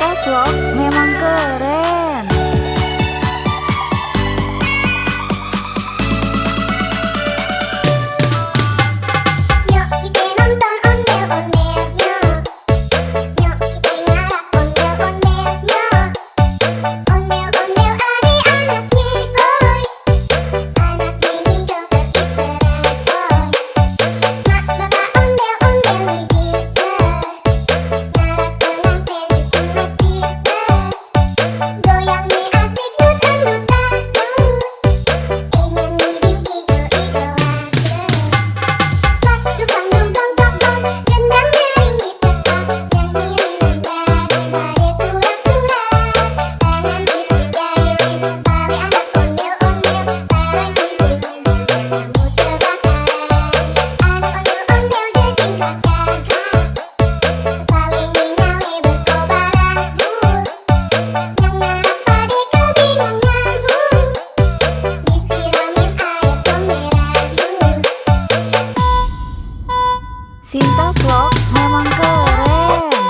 Sinta Vlog memang keren. Yuk kita nonton ondel-ondelnya. Yuk kita ngarap ondel-ondelnya. Ondel-ondel adik-anaknya boy. Anak mini dokter kita Mak bapak ondel-ondel nih bisa. Ngarap tenang pentas semua bisa. Goyang nih asik dangdut lagu. Ini nih bing igo-igo aja. Dukang dumplong plong-plong, gendang nyaring ditepak. Nyanyi rendang badai surak-surak. Tangan bisik jari ring, balik anak ondel-ondel. Bareng tung-tung, kamu terbakaran. Anak ondel-ondel jejingkrakan. Paling nyale berkobar agul. Yang ngarap pade kebingungan. Disiramin air comberan. Sinta Vlog memang keren.